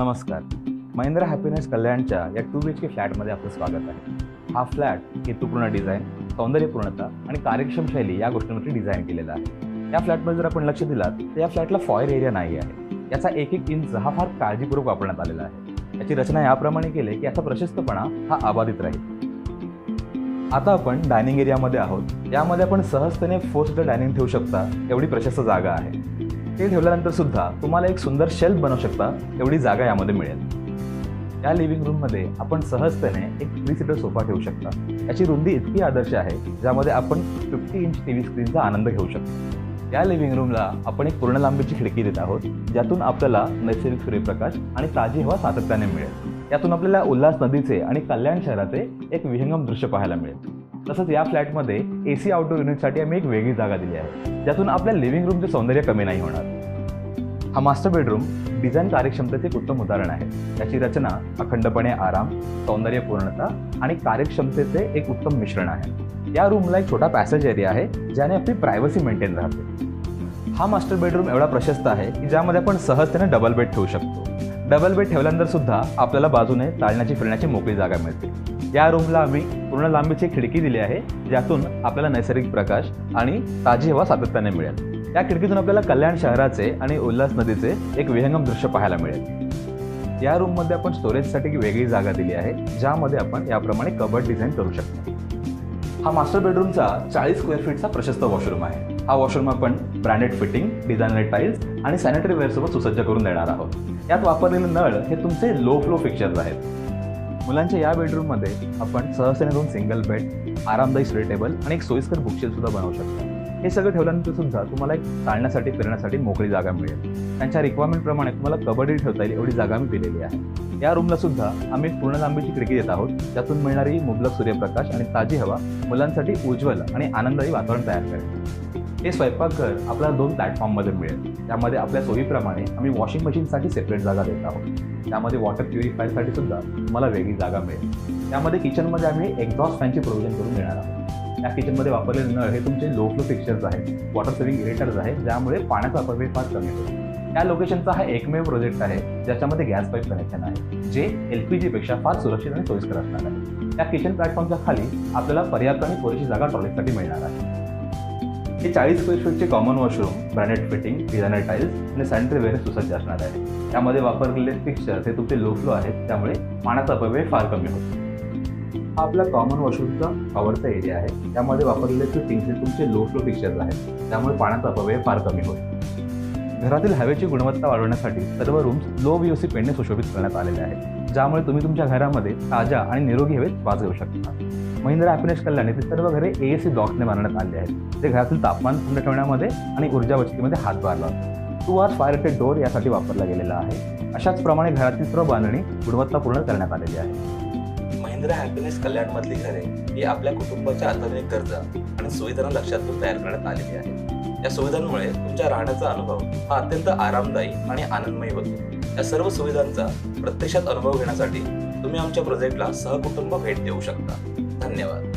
नमस्कार. महिंद्रा हॅपीनेस कल्याणच्या या 2 BHK फ्लॅटमध्ये आपलं स्वागत आहे. हा फ्लॅट हेतुपूर्ण डिझाईन, सौंदर्यपूर्णता आणि कार्यक्षम शैली या गोष्टींवरती डिझाईन केलेला आहे. या फ्लॅटमध्ये जर आपण लक्ष दिलात तर या फ्लॅटला फॉयर एरिया नाही आहे. याचा एक इंच हा फार काळजीपूर्वक वापरण्यात आलेला आहे. याची रचना याप्रमाणे केली आहे की याचा प्रशस्तपणा हा अबाधित राहील. आता आपण डायनिंग एरियामध्ये आहोत. यामध्ये आपण सहजतेने 4 सीटर डायनिंग ठेवू शकता एवढी प्रशस्त जागा आहे. ते ठेवल्यानंतर सुद्धा तुम्हाला एक सुंदर शेल्फ बनवू शकता एवढी जागा यामध्ये मिळेल. या लिव्हिंग रूममध्ये आपण सहजतेने एक 3 सीटर सोफा ठेवू शकता. याची रुंदी इतकी आदर्श आहे ज्यामध्ये आपण 50 इंच TV स्क्रीनचा आनंद घेऊ शकतो. या लिव्हिंग रूमला आपण एक पूर्ण लांबीची खिडकी देत आहोत ज्यातून आपल्याला नैसर्गिक सूर्यप्रकाश आणि ताजी हवा सातत्याने मिळेल. यातून आपल्याला उल्हास नदीचे आणि कल्याण शहराचे एक विहंगम दृश्य पाहायला मिळेल. तसंच या फ्लॅटमध्ये AC आउटडोर युनिटसाठी आम्ही एक वेगळी जागा दिली आहे ज्यातून आपल्या लिव्हिंग रूमचे सौंदर्य कमी नाही होणार. हा मास्टर बेडरूम डिझाईन कार्यक्षमतेचे एक उत्तम उदाहरण आहे. याची रचना अखंडपणे आराम, सौंदर्यपूर्णता आणि कार्यक्षमतेचे एक उत्तम मिश्रण आहे. या रूमला एक छोटा पॅसेज एरिया आहे ज्याने आपली प्रायव्हसी मेंटेन राहते. हा मास्टर बेडरूम एवढा प्रशस्त आहे की ज्यामध्ये आपण सहजतेने डबल बेड ठेवू शकतो. डबल बेड ठेवल्यानंतर सुद्धा आपल्याला बाजूने चालण्याची फिरण्याची मोकळी जागा मिळते. या रूमला आम्ही पूर्ण लांबीची खिडकी दिली आहे ज्यातून आपल्याला नैसर्गिक प्रकाश आणि ताजी हवा सातत्याने मिळेल. या खिडकीतून आपल्याला कल्याण शहराचे आणि उल्हास नदीचे एक विहंगम दृश्य पाहायला मिळेल. या रूममध्ये आपण स्टोरेजसाठी एक वेगळी जागा दिली आहे ज्यामध्ये आपण याप्रमाणे कबर्ड डिझाईन करू शकतो. हा मास्टर बेडरूमचा 40 स्क्वेअर फीटचा प्रशस्त वॉशरूम आहे. हा वॉशरूम आपण ब्रँडेड फिटिंग, डिझायनर टाईल्स आणि सॅनिटरी वेअरसोबत सुसज्ज करून देणार आहोत. यात वापरलेले नळ हे तुमचे लो फ्लो फिक्चर्स आहेत. मुलांच्या या बेडरूममध्ये आपण सहजतेने 2 सिंगल बेड, आरामदायी स्टडी टेबल आणि एक सोयीस्कर बुकशेल्फ सुद्धा बनवू शकता. हे सगळं ठेवल्यानंतर सुद्धा तुम्हाला एक चालण्यासाठी फिरण्यासाठी मोकळी जागा मिळेल. त्यांच्या रिक्वायरमेंटप्रमाणे तुम्हाला कबड्डी ठेवता येईल एवढी जागा आम्ही दिलेली आहे. या रूमला सुद्धा आम्ही पूर्ण लांबीची खिडकी देत आहोत ज्यातून मिळणारी मुबलक सूर्यप्रकाश आणि ताजी हवा मुलांसाठी उज्ज्वल आणि आनंददायी वातावरण तयार करेल. हे स्वयंपाकघर आपल्याला 2 प्लॅटफॉर्ममध्ये मिळेल. त्यामध्ये आपल्या सोयीप्रमाणे आम्ही वॉशिंग मशीनसाठी सेपरेट जागा देत आहोत. त्यामध्ये वॉटर प्युरिफायरसाठी सुद्धा तुम्हाला वेगळी जागा मिळेल. त्यामध्ये किचनमध्ये आम्ही एक्झॉस्ट फॅनची प्रोव्हिजन करून देणार आहोत. या किचनमध्ये वापरलेले नळ हे तुमचे लो फ्लो फिक्चर्स आहेत, वॉटर सेव्हिंग इरेटर्स आहेत ज्यामुळे पाण्याचा अपव्यय फार कमी होतो. या लोकेशनचा हा एकमेव प्रोजेक्ट आहे ज्याच्यामध्ये गॅस पाईप कनेक्शन आहे जे LPG पेक्षा फार सुरक्षित आणि सोयीस्कर असणार आहे. या किचन प्लॅटफॉर्मच्या खाली आपल्याला पर्याप्त आणि पुरेशी जागा टॉयलेटसाठी मिळणार आहे. हे 40 स्क्वेअर फीटचे common washroom branded fitting, designer tiles आणि सॅनिटरी वेअर सुसज्ज असणार आहे. त्यामध्ये वापरलेले फिक्चर्स हे तुमचे लो फ्लो आहेत त्यामुळे पाण्याचा अपव्यय फार कमी होतो. हा आपला कॉमन वॉशरूमचा कॉवरचा एरिया आहे. त्यामध्ये वापरलेले फिटिंग्स हे तुमचे लो फ्लो फिक्चर्स आहेत त्यामुळे पाण्याचा अपव्यय फार कमी होतो. घरातील हवेची गुणवत्ता वाढवण्यासाठी सर्व रूम्स लो VOC पेनने सुशोभित करण्यात आलेले आहेत ज्यामुळे तुम्ही तुमच्या घरामध्ये ताज्या आणि निरोगी हवेत श्वास घेऊ शकता. महिंद्रा हॅपीनेस कल्याण येथील सर्व घरे AC ब्लॉक्सने बांधण्यात आले आहेत जे घरातील तापमान थंड ठेवण्यामध्ये आणि ऊर्जा बचतीमध्ये हातभार लावतात. 2 hours फायर रेटेड डोअर यासाठी वापरला गेलेला आहे. अशाच प्रमाणे घरातील सर्व बांधणी गुणवत्तापूर्ण करण्यात आलेली आहे. महिंद्रा हॅपीनेस कल्याणमधली घरे ही आपल्या कुटुंबाच्या आधुनिक गरजा आणि सुविधांना लक्षात घेऊन तयार करण्यात आलेली आहे. या सुविधांमुळे तुमच्या राहण्याचा अनुभव हा अत्यंत आरामदायी आणि आनंदमयी होतो. या सर्व सुविधांचा प्रत्यक्षात अनुभव घेण्यासाठी तुम्ही आमच्या प्रोजेक्टला सहकुटुंब भेट देऊ शकता. धन्यवाद.